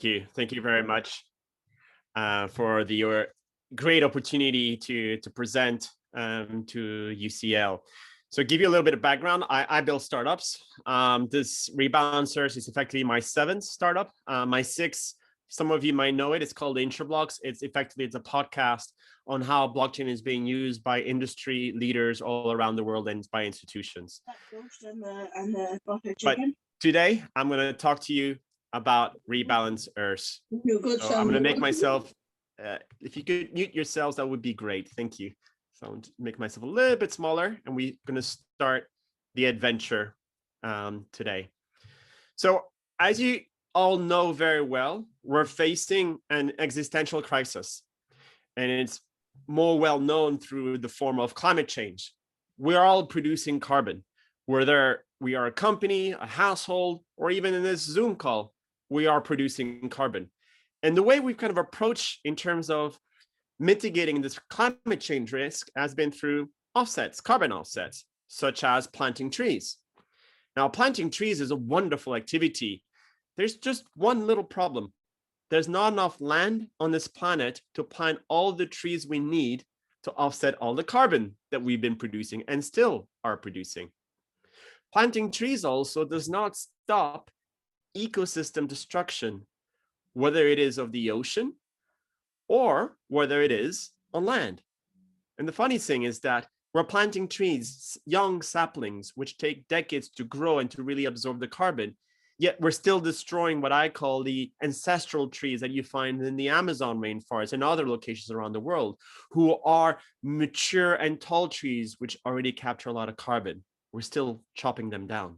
Thank you. Thank you very much for your great opportunity to present to UCL. So give you a little bit of background. I build startups. This Rebalancers is effectively my seventh startup. My sixth, some of you might know it. It's called Intrablocks. It's a podcast on how blockchain is being used by industry leaders all around the world and by institutions. But today, I'm going to talk to you about rebalancers. So I'm going to make myself, if you could mute yourselves, that would be great. Thank you. So I'll make myself a little bit smaller, and we're going to start the adventure today. So as you all know very well, we're facing an existential crisis, and it's more well known through the form of climate change. We're all producing carbon, whether we are a company, a household, or even in this Zoom call, we are producing carbon. And the way we've kind of approached in terms of mitigating this climate change risk has been through offsets, carbon offsets, such as planting trees. Now, planting trees is a wonderful activity. There's just one little problem. There's not enough land on this planet to plant all the trees we need to offset all the carbon that we've been producing and still are producing. Planting trees also does not stop ecosystem destruction, whether it is of the ocean or whether it is on land. And the funny thing is that we're planting trees, young saplings, which take decades to grow and to really absorb the carbon, yet we're still destroying what I call the ancestral trees that you find in the Amazon rainforest and other locations around the world, who are mature and tall trees, which already capture a lot of carbon. We're still chopping them down.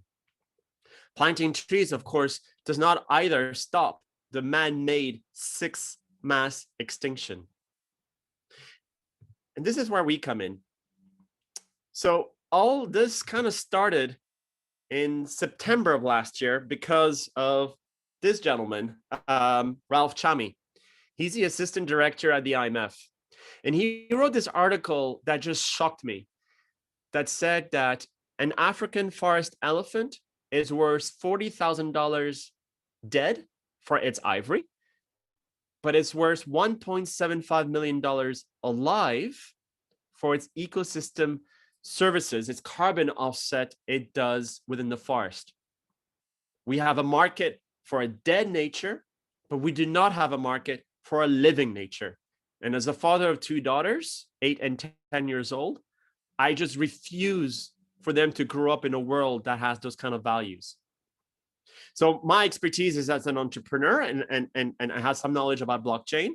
Planting trees, of course, does not either stop the man-made sixth mass extinction. And this is where we come in. So all this kind of started in September of last year because of this gentleman, Ralph Chami. He's the assistant director at the IMF. And he wrote this article that just shocked me, that said that an African forest elephant is worth $40,000 dead for its ivory, but it's worth $1.75 million alive for its ecosystem services, its carbon offset it does within the forest. We have a market for a dead nature, but we do not have a market for a living nature. And as a father of two daughters, 8 and 10 years old, I just refuse for them to grow up in a world that has those kind of values. So my expertise is as an entrepreneur and I have some knowledge about blockchain.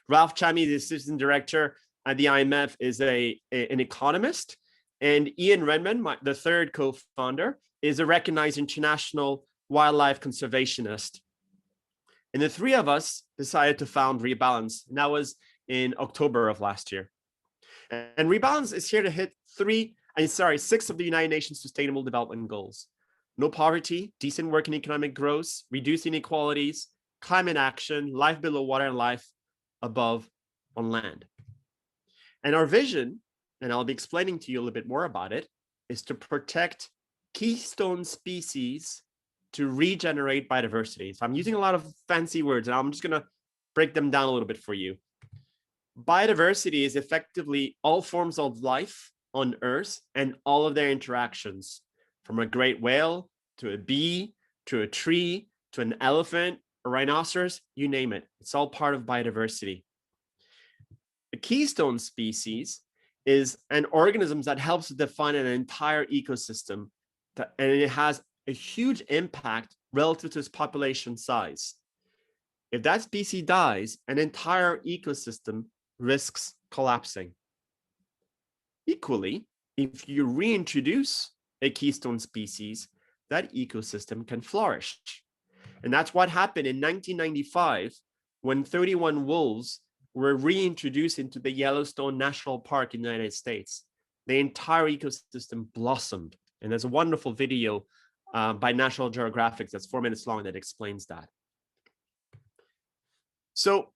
Ralph Chami, the assistant director at the IMF, is an economist. And Ian Redmond, the third co-founder, is a recognized international wildlife conservationist. And the three of us decided to found Rebalance. And that was in October of last year. And Rebalance is here to hit six of the United Nations Sustainable Development Goals. No poverty, decent work and economic growth, reduce inequalities, climate action, life below water, and life above on land. And our vision, and I'll be explaining to you a little bit more about it, is to protect keystone species to regenerate biodiversity. So I'm using a lot of fancy words, and I'm just going to break them down a little bit for you. Biodiversity is effectively all forms of life on Earth and all of their interactions, from a great whale to a bee, to a tree, to an elephant, a rhinoceros, you name it. It's all part of biodiversity. The keystone species is an organism that helps to define an entire ecosystem, and it has a huge impact relative to its population size. If that species dies, an entire ecosystem risks collapsing. Equally, if you reintroduce a keystone species, that ecosystem can flourish. And that's what happened in 1995 when 31 wolves were reintroduced into the Yellowstone National Park in the United States. The entire ecosystem blossomed. And there's a wonderful video by National Geographic that's 4 minutes long that explains that. So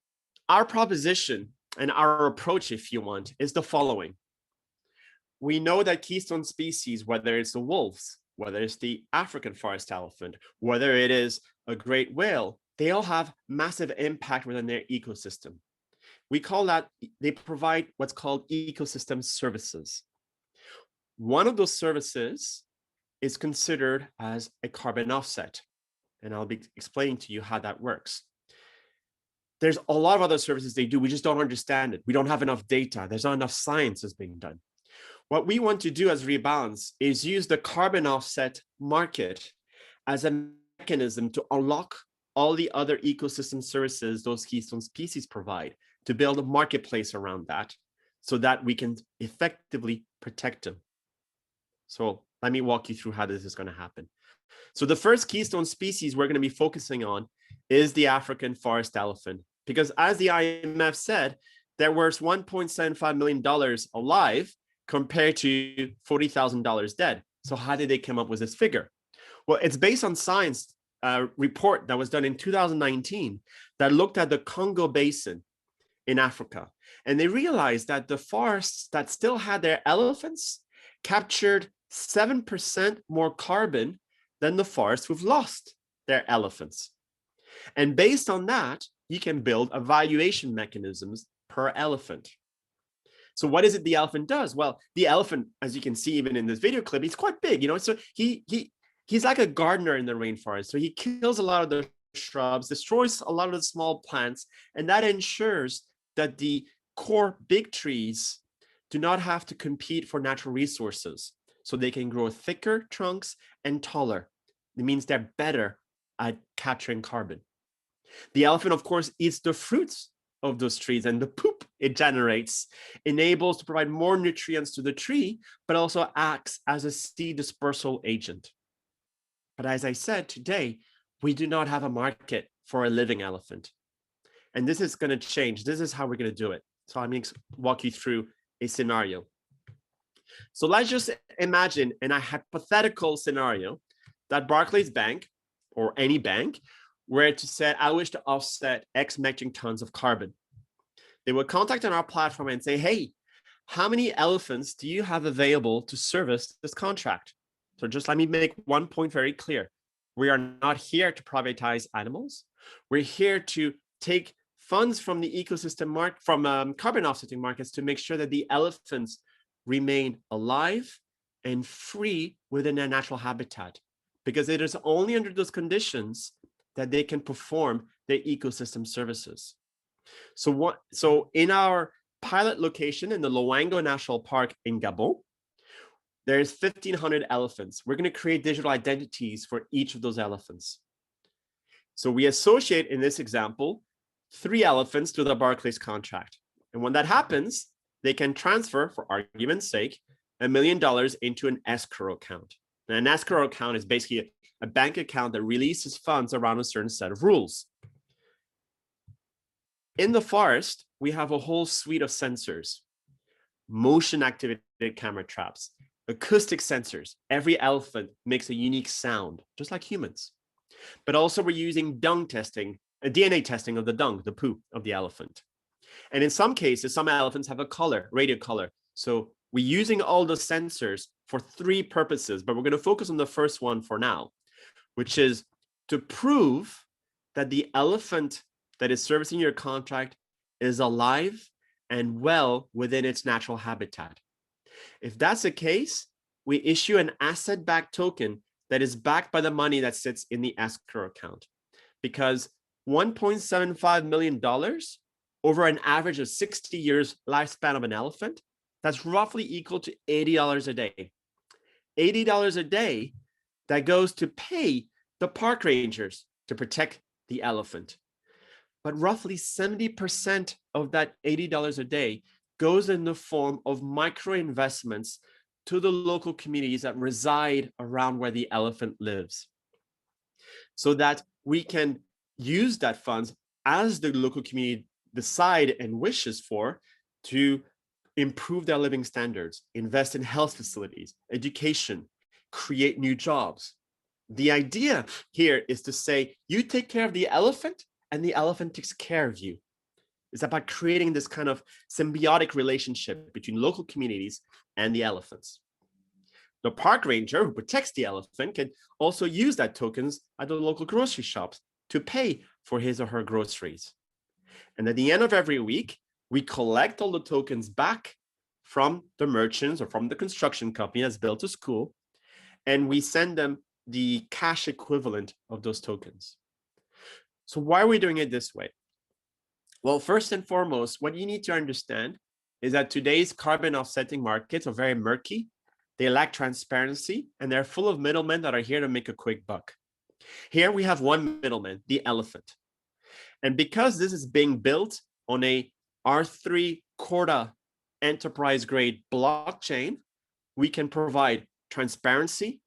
our proposition and our approach, if you want, is the following. We know that keystone species, whether it's the wolves, whether it's the African forest elephant, whether it is a great whale, they all have massive impact within their ecosystem. We call that, they provide what's called ecosystem services. One of those services is considered as a carbon offset, and I'll be explaining to you how that works. There's a lot of other services they do, we just don't understand it. We don't have enough data. There's not enough science that's being done. What we want to do as Rebalance is use the carbon offset market as a mechanism to unlock all the other ecosystem services those Keystone species provide, to build a marketplace around that so that we can effectively protect them. So let me walk you through how this is going to happen. So the first Keystone species we're going to be focusing on is the African forest elephant, because as the IMF said, they're worth $1.75 million alive compared to $40,000 dead. So how did they come up with this figure? Well, it's based on science report that was done in 2019 that looked at the Congo Basin in Africa. And they realized that the forests that still had their elephants captured 7% more carbon than the forests who've lost their elephants. And based on that, you can build evaluation mechanisms per elephant. So what is it the elephant does? Well, the elephant, as you can see even in this video clip, he's quite big, you know, so he's like a gardener in the rainforest. So he kills a lot of the shrubs, destroys a lot of the small plants, and that ensures that the core big trees do not have to compete for natural resources. So they can grow thicker trunks and taller. It means they're better at capturing carbon. The elephant, of course, eats the fruits of those trees, and the poop it generates enables to provide more nutrients to the tree, but also acts as a seed dispersal agent. But as I said, today, we do not have a market for a living elephant. And this is going to change. This is how we're going to do it. So I'm going to walk you through a scenario. So let's just imagine in a hypothetical scenario that Barclays Bank, or any bank, were to say, I wish to offset X metric tons of carbon. They would contact on our platform and say, hey, how many elephants do you have available to service this contract? So just let me make one point very clear. We are not here to privatize animals. We're here to take funds from the ecosystem market, from carbon offsetting markets, to make sure that the elephants remain alive and free within their natural habitat, because it is only under those conditions that they can perform their ecosystem services. So in our pilot location in the Loango National Park in Gabon, there's 1,500 elephants. We're going to create digital identities for each of those elephants. So we associate, in this example, 3 elephants to the Barclays contract. And when that happens, they can transfer, for argument's sake, $1 million into an escrow account. And an escrow account is basically a bank account that releases funds around a certain set of rules. In the forest, we have a whole suite of sensors, motion activated camera traps, acoustic sensors. Every elephant makes a unique sound, just like humans. But also we're using dung testing, DNA testing of the dung, the poo of the elephant. And in some cases, some elephants have a color, radio color. So we're using all the sensors for 3 purposes, but we're going to focus on the first one for now, which is to prove that the elephant that is servicing your contract is alive and well within its natural habitat. If that's the case, we issue an asset-backed token that is backed by the money that sits in the escrow account, because $1.75 million over an average of 60 years lifespan of an elephant, that's roughly equal to $80 a day. $80 a day that goes to pay the park rangers to protect the elephant. But roughly 70% of that $80 a day goes in the form of micro investments to the local communities that reside around where the elephant lives, so that we can use that funds as the local community decide and wishes for, to improve their living standards, invest in health facilities, education, create new jobs. The idea here is to say, you take care of the elephant and the elephant takes care of you. It's about creating this kind of symbiotic relationship between local communities and the elephants. The park ranger who protects the elephant can also use that tokens at the local grocery shops to pay for his or her groceries. And at the end of every week, we collect all the tokens back from the merchants or from the construction company that's built a school, and we send them the cash equivalent of those tokens. So why are we doing it this way? Well, first and foremost, what you need to understand is that today's carbon offsetting markets are very murky. They lack transparency, and they're full of middlemen that are here to make a quick buck. Here we have one middleman, the elephant. And because this is being built on a R3 Corda enterprise grade blockchain, we can provide transparency,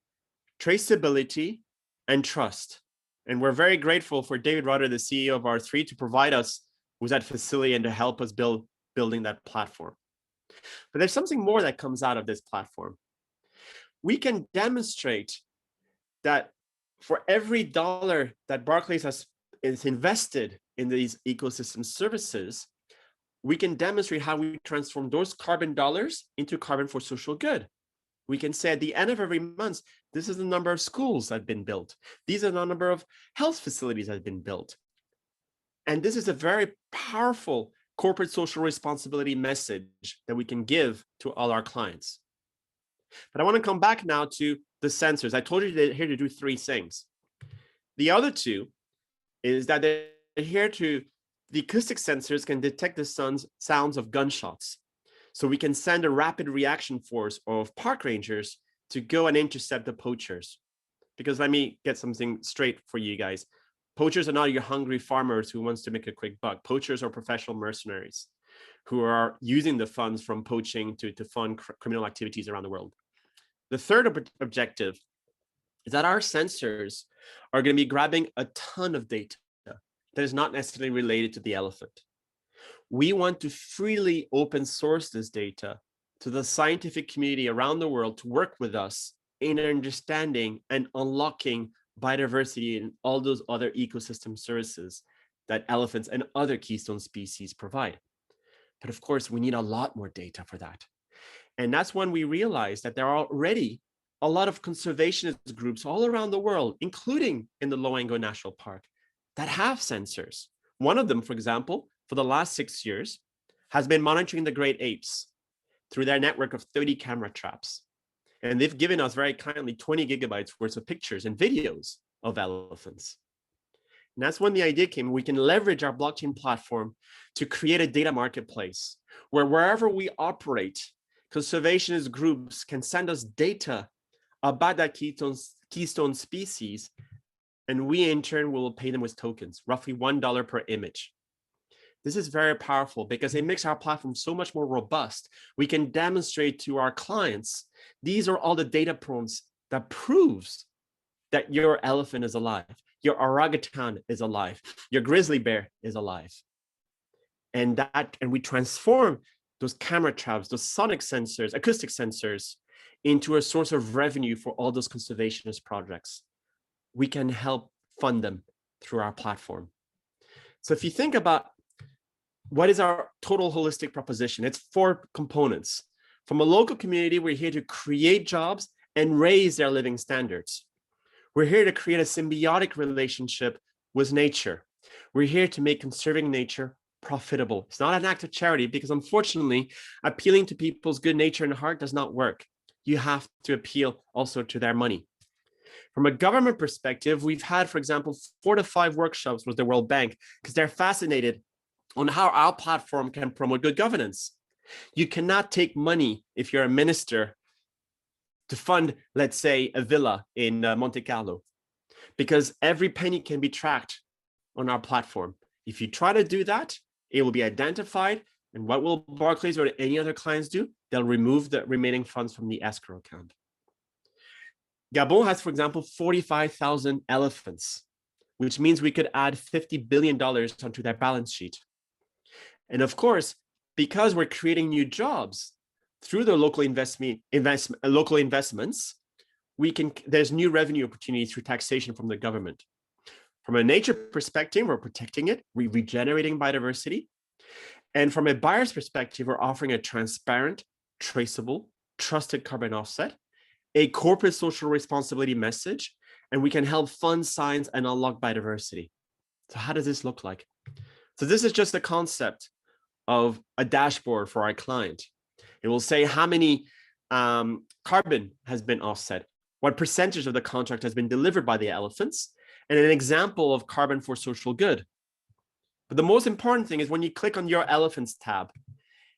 traceability, and trust. And we're very grateful for David Rutter, the CEO of R3, to provide us with that facility and to help us building that platform. But there's something more that comes out of this platform. We can demonstrate that for every dollar that Barclays is invested in these ecosystem services, we can demonstrate how we transform those carbon dollars into carbon for social good. We can say at the end of every month, this is the number of schools that have been built. These are the number of health facilities that have been built. And this is a very powerful corporate social responsibility message that we can give to all our clients. But I want to come back now to the sensors. I told you they're here to do three things. The other two is that they're here to, the acoustic sensors can detect the sounds of gunshots. So we can send a rapid reaction force of park rangers to go and intercept the poachers. Because let me get something straight for you guys. Poachers are not your hungry farmers who wants to make a quick buck. Poachers are professional mercenaries who are using the funds from poaching to fund criminal activities around the world. The third objective is that our sensors are going to be grabbing a ton of data that is not necessarily related to the elephant. We want to freely open source this data to the scientific community around the world to work with us in understanding and unlocking biodiversity and all those other ecosystem services that elephants and other keystone species provide. But of course, we need a lot more data for that. And that's when we realized that there are already a lot of conservationist groups all around the world, including in the Loango National Park, that have sensors. One of them, for example, for the last 6 years, has been monitoring the great apes through their network of 30 camera traps. And they've given us very kindly 20 gigabytes worth of pictures and videos of elephants. And that's when the idea came, we can leverage our blockchain platform to create a data marketplace where wherever we operate, conservationist groups can send us data about that keystone species, and we in turn will pay them with tokens, roughly $1 per image. This is very powerful because it makes our platform so much more robust. We can demonstrate to our clients, these are all the data points that proves that your elephant is alive, your orangutan is alive, your grizzly bear is alive. And we transform those camera traps, those sonic sensors, acoustic sensors, into a source of revenue for all those conservationist projects. We can help fund them through our platform. So if you think about what is our total holistic proposition, it's 4 components. From a local community, we're here to create jobs and raise their living standards. We're here to create a symbiotic relationship with nature. We're here to make conserving nature profitable. It's not an act of charity because unfortunately, appealing to people's good nature and heart does not work. You have to appeal also to their money. From a government perspective, we've had, for example, 4 to 5 workshops with the World Bank because they're fascinated on how our platform can promote good governance. You cannot take money if you're a minister to fund, let's say, a villa in Monte Carlo, because every penny can be tracked on our platform. If you try to do that, it will be identified. And what will Barclays or any other clients do? They'll remove the remaining funds from the escrow account. Gabon has, for example, 45,000 elephants, which means we could add $50 billion onto their balance sheet. And of course, because we're creating new jobs through the local investments, there's new revenue opportunities through taxation from the government. From a nature perspective, we're protecting it, we're regenerating biodiversity. And from a buyer's perspective, we're offering a transparent, traceable, trusted carbon offset, a corporate social responsibility message, and we can help fund science and unlock biodiversity. So how does this look like? So this is just the concept of a dashboard for our client. It will say how many carbon has been offset, what percentage of the contract has been delivered by the elephants, and an example of carbon for social good. But the most important thing is when you click on your elephants tab,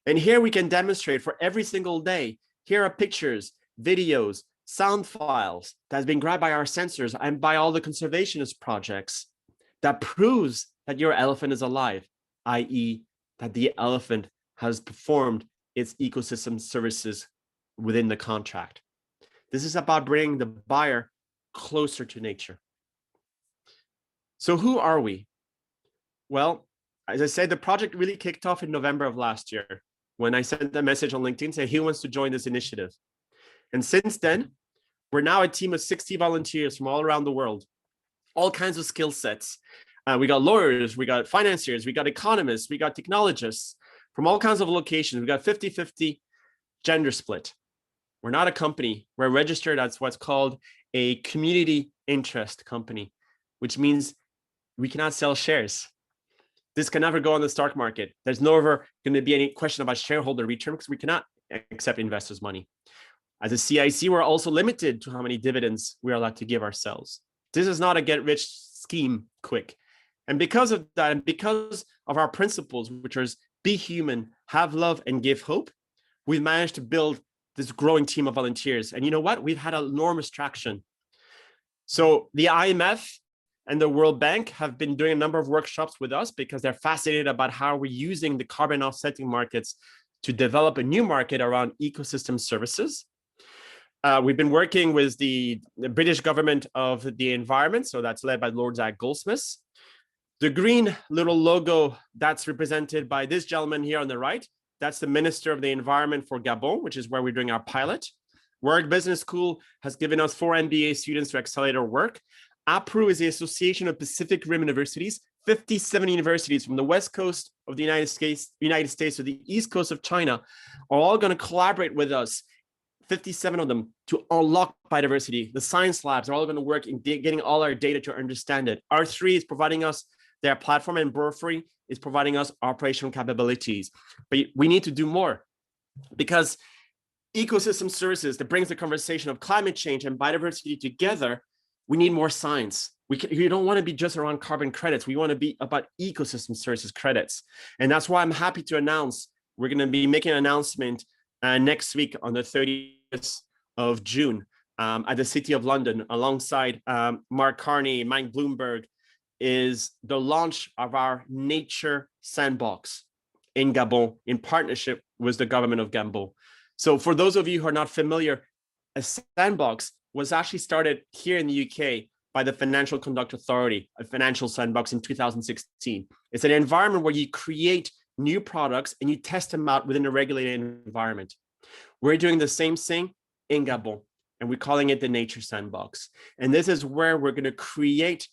and here we can demonstrate for every single day, here are pictures, videos, sound files that has been grabbed by our sensors and by all the conservationist projects that proves that your elephant is alive, i.e. that the elephant has performed its ecosystem services within the contract. This is about bringing the buyer closer to nature. So who are we? Well, as I said, the project really kicked off in November of last year when I sent a message on LinkedIn saying he wants to join this initiative. And since then, we're now a team of 60 volunteers from all around the world, all kinds of skill sets. We got lawyers, we got financiers, we got economists, we got technologists from all kinds of locations. We got 50-50 gender split. We're not a company. We're registered as what's called a community interest company, which means we cannot sell shares. This can never go on the stock market. There's never going to be any question about shareholder return because we cannot accept investors' money. As a CIC, we're also limited to how many dividends we're allowed to give ourselves. This is not a get-rich scheme quick. And because of that, and because of our principles, which are be human, have love, and give hope, we've managed to build this growing team of volunteers. And you know what? We've had enormous traction. So the IMF and the World Bank have been doing a number of workshops with us because they're fascinated about how we're using the carbon offsetting markets to develop a new market around ecosystem services. We've been working with the British government of the environment. So that's led by Lord Zach Goldsmith. The green little logo that's represented by this gentleman here on the right, that's the Minister of the Environment for Gabon, which is where we're doing our pilot. Warwick Business School has given us 4 MBA students to accelerate our work. APRU is the Association of Pacific Rim Universities. 57 universities from the West Coast of the United States to the East Coast of China are all going to collaborate with us, 57 of them, to unlock biodiversity. The science labs are all going to work in getting all our data to understand it. R3 is providing us their platform, and Burfree is providing us operational capabilities. But we need to do more because ecosystem services that brings the conversation of climate change and biodiversity together, we need more science. We don't want to be just around carbon credits. We want to be about ecosystem services credits. And that's why I'm happy to announce we're going to be making an announcement next week on the 30th of June at the City of London alongside Mark Carney, Mike Bloomberg, is the launch of our Nature Sandbox in Gabon in partnership with the government of Gabon. So for those of you who are not familiar, a sandbox was actually started here in the UK by the Financial Conduct Authority, a financial sandbox in 2016. It's an environment where you create new products and you test them out within a regulated environment. We're doing the same thing in Gabon, and we're calling it the Nature Sandbox. And this is where we're going to create,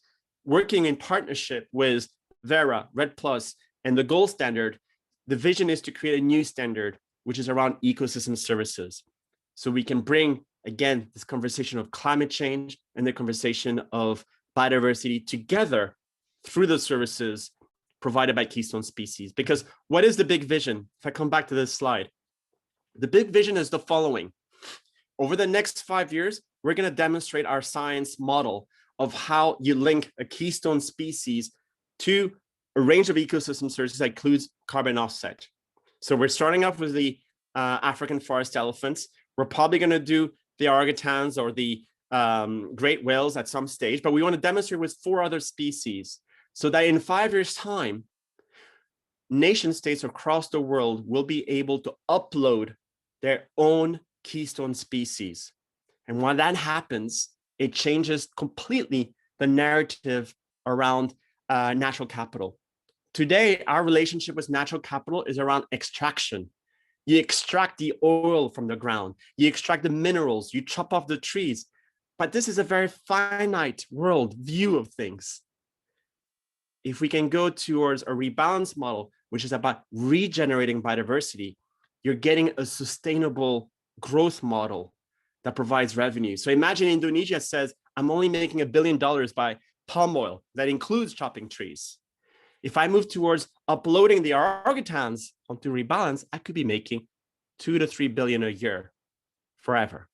working in partnership with Vera, Red Plus, and the Gold Standard. The vision is to create a new standard, which is around ecosystem services. So we can bring, again, this conversation of climate change and the conversation of biodiversity together through the services provided by Keystone species. Because what is the big vision? If I come back to this slide, the big vision is the following. Over the next 5 years, we're going to demonstrate our science model of how you link a keystone species to a range of ecosystem services that includes carbon offset. So we're starting off with the African forest elephants. We're probably going to do the orangutans or the great whales at some stage, but we want to demonstrate with 4 other species so that in 5 years' time, nation states across the world will be able to upload their own keystone species. And when that happens, it changes completely the narrative around natural capital. Today, our relationship with natural capital is around extraction. You extract the oil from the ground, you extract the minerals, you chop off the trees. But this is a very finite world view of things. If we can go towards a rebalance model, which is about regenerating biodiversity, you're getting a sustainable growth model that provides revenue. So imagine Indonesia says, I'm only making $1 billion by palm oil. That includes chopping trees. If I move towards uploading the orangutans onto Rebalance, I could be making 2 to 3 billion a year forever.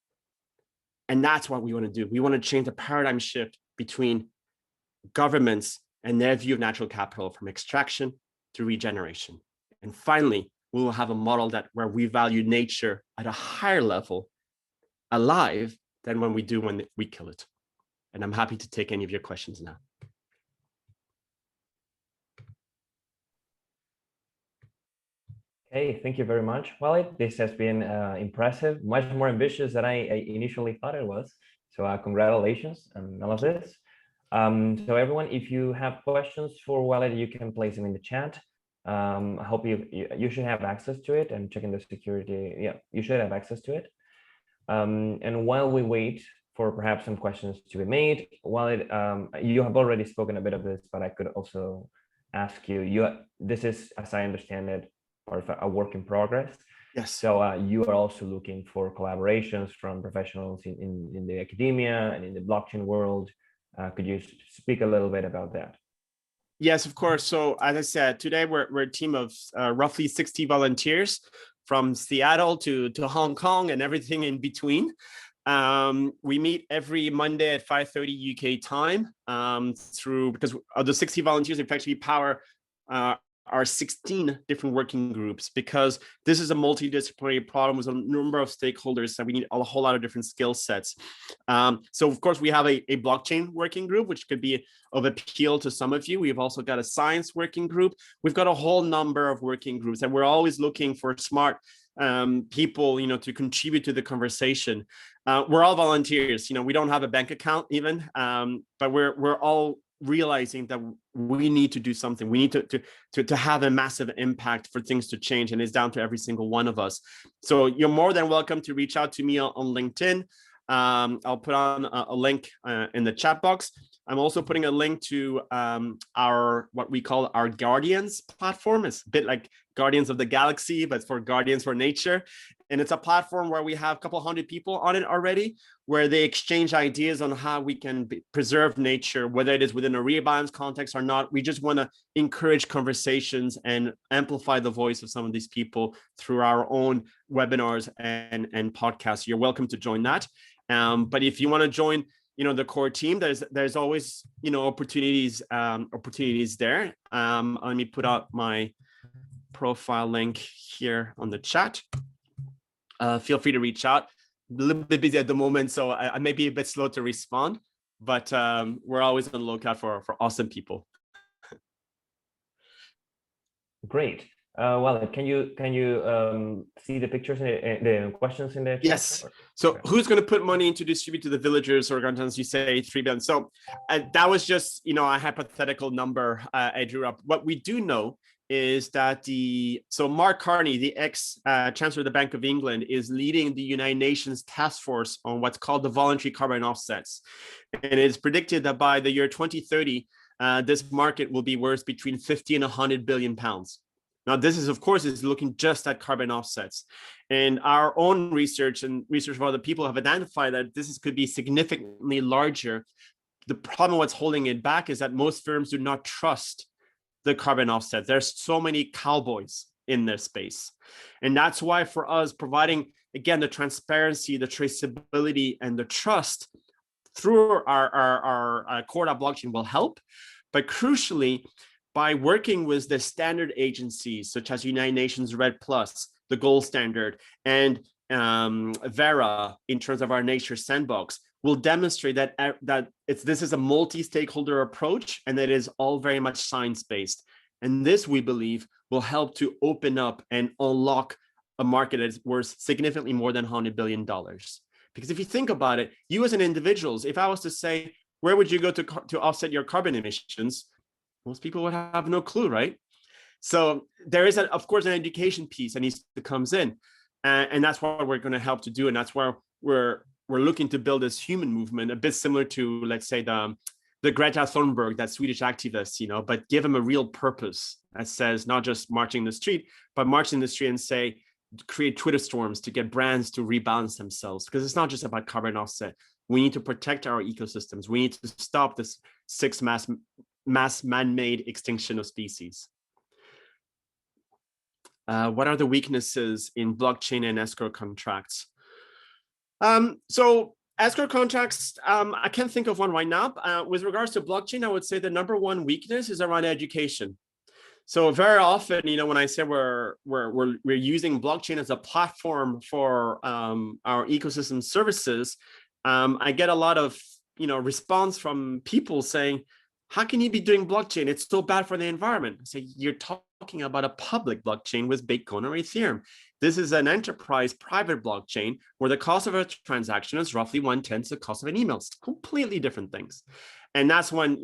And that's what we want to do. We want to change the paradigm shift between governments and their view of natural capital from extraction to regeneration. And finally, we will have a model where we value nature at a higher level, alive, than when we kill it. And I'm happy to take any of your questions now. Hey, thank you very much, Walid. This has been impressive, much more ambitious than I initially thought it was. So congratulations on all of this. So everyone, if you have questions for Walid, you can place them in the chat. I hope you should have access to it, and checking the security. Yeah, you should have access to it. And while we wait for perhaps some questions to be made, Walid, you have already spoken a bit of this, but I could also ask you. This is, as I understand it, or a work in progress. Yes. So you are also looking for collaborations from professionals in the academia and in the blockchain world. Could you speak a little bit about that? Yes, of course. So as I said, today we're a team of roughly 60 volunteers from Seattle to Hong Kong and everything in between. We meet every Monday at 5:30 UK time because of the 60 volunteers effectively power our 16 different working groups, because this is a multidisciplinary problem with a number of stakeholders, and we need a whole lot of different skill sets. So of course we have a blockchain working group, which could be of appeal to some of you. We've also got a science working group. We've got a whole number of working groups, and we're always looking for smart people, to contribute to the conversation. We're all volunteers. We don't have a bank account even, but we're all realizing that we need to do something. We need to have a massive impact for things to change, and it's down to every single one of us. So you're more than welcome to reach out to me on LinkedIn. I'll put on a link in the chat box. I'm also putting a link to our what we call our Guardians platform. It's a bit like Guardians of the Galaxy, but for Guardians for Nature. And it's a platform where we have a couple hundred people on it already, where they exchange ideas on how we can preserve nature, whether it is within a rebalance context or not. We just want to encourage conversations and amplify the voice of some of these people through our own webinars and podcasts. You're welcome to join that. But if you want to join, the core team, there's always, opportunities there. Let me put out my profile link here on the chat. Feel free to reach out. A little bit busy at the moment, so I may be a bit slow to respond, but we're always on the lookout for awesome people. Great. Well, can you see the pictures and the questions in the chat? Yes. So okay. Who's going to put money to distribute to the villagers or orangutans? You say 3 billion. So that was just, a hypothetical number I drew up. What we do know is that Mark Carney, the ex-Chancellor of the Bank of England, is leading the United Nations task force on what's called the voluntary carbon offsets. And it's predicted that by the year 2030, this market will be worth between 50 and 100 billion pounds. Now, this is, of course, is looking just at carbon offsets. And our own research and research of other people have identified that this could be significantly larger. The problem what's holding it back is that most firms do not trust the carbon offset. There's so many cowboys in this space. And that's why for us, providing, again, the transparency, the traceability, and the trust through our core blockchain will help. But crucially, by working with the standard agencies, such as United Nations Red Plus, the gold standard, and Vera, in terms of our nature sandbox, will demonstrate that this is a multi-stakeholder approach, and that it is all very much science-based. And this, we believe, will help to open up and unlock a market that is worth significantly more than $100 billion. Because if you think about it, you as an individual, if I was to say, where would you go to offset your carbon emissions? Most people would have no clue, right? So there is, of course, an education piece that needs to comes in. And that's what we're going to help to do. And that's where we're looking to build this human movement, a bit similar to, let's say, the Greta Thunberg, that Swedish activist, but give them a real purpose that says not just marching the street, but marching the street and say, create Twitter storms to get brands to rebalance themselves. Because it's not just about carbon offset. We need to protect our ecosystems. We need to stop this sixth mass man-made extinction of species. What are the weaknesses in blockchain and escrow contracts? So escrow contracts, I can't think of one right now. With regards to blockchain, I would say the number one weakness is around education. So very often, when I say we're using blockchain as a platform for our ecosystem services, I get a lot of response from people saying, how can you be doing blockchain? It's so bad for the environment. I say, you're talking about a public blockchain with Bitcoin or Ethereum. This is an enterprise private blockchain where the cost of a transaction is roughly 1/10 the cost of an email. It's completely different things. And that's when,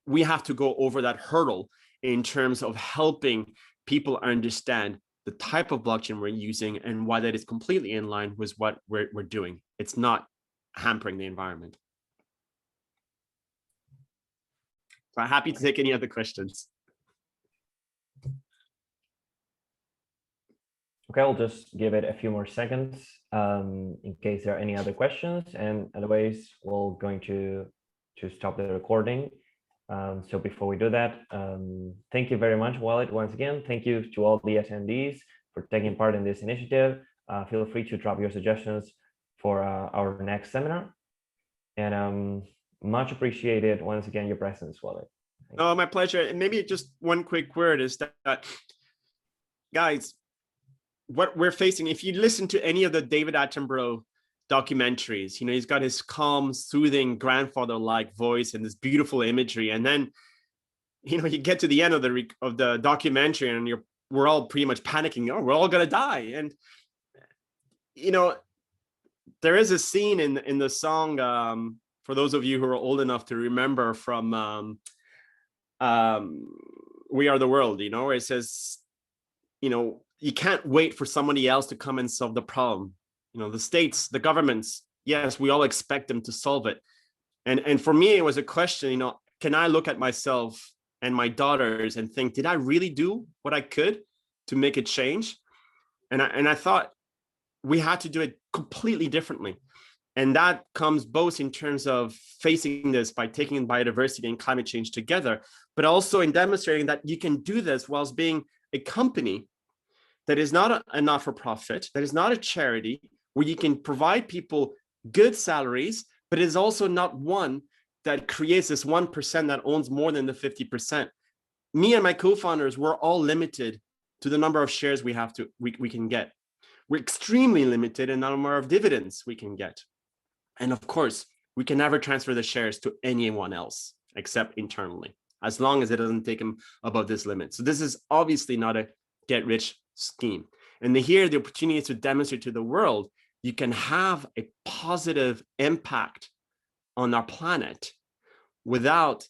we have to go over that hurdle in terms of helping people understand the type of blockchain we're using and why that is completely in line with what we're doing. It's not hampering the environment. So I'm happy to take any other questions. Okay, I'll just give it a few more seconds in case there are any other questions, and otherwise we're going to stop the recording. So before we do that, thank you very much, Walid. Once again, thank you to all the attendees for taking part in this initiative. Feel free to drop your suggestions for our next seminar. And much appreciated, once again, your presence, Walid. Oh, my pleasure. And maybe just one quick word is that, guys, what we're facing, if you listen to any of the David Attenborough documentaries, he's got his calm, soothing, grandfather-like voice and this beautiful imagery. And then, you get to the end of the documentary and we're all pretty much panicking. Oh, we're all going to die. And, there is a scene in the song, for those of you who are old enough to remember, from We Are the World, where it says, you can't wait for somebody else to come and solve the problem. The states, the governments, yes, we all expect them to solve it. And for me, it was a question, can I look at myself and my daughters and think, did I really do what I could to make a change? And I thought we had to do it completely differently. And that comes both in terms of facing this by taking biodiversity and climate change together, but also in demonstrating that you can do this whilst being a company that is not a not-for-profit, that is not a charity, where you can provide people good salaries, but is also not one that creates this 1% that owns more than the 50%. Me and my co-founders, we're all limited to the number of shares we can get. We're extremely limited in the number of dividends we can get. And of course, we can never transfer the shares to anyone else except internally, as long as it doesn't take them above this limit. So this is obviously not a get-rich scheme. And here, the opportunity is to demonstrate to the world you can have a positive impact on our planet without,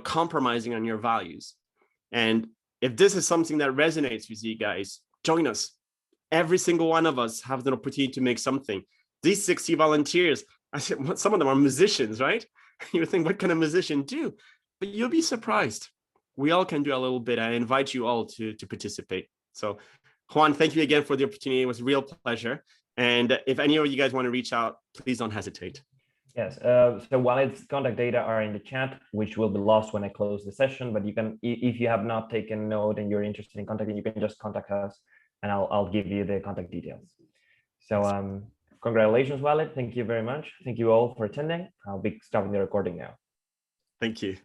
compromising on your values. And if this is something that resonates with you guys, join us. Every single one of us have an opportunity to make something. These 60 volunteers, I said, some of them are musicians, right? You would think, what can a musician do? But you'll be surprised. We all can do a little bit. I invite you all to participate. So Juan, thank you again for the opportunity. It was a real pleasure. And if any of you guys want to reach out, please don't hesitate. Yes, so Walid's contact data are in the chat, which will be lost when I close the session, but you can, if you have not taken note and you're interested in contacting, you can just contact us and I'll give you the contact details. So congratulations, Walid. Thank you very much. Thank you all for attending. I'll be stopping the recording now. Thank you.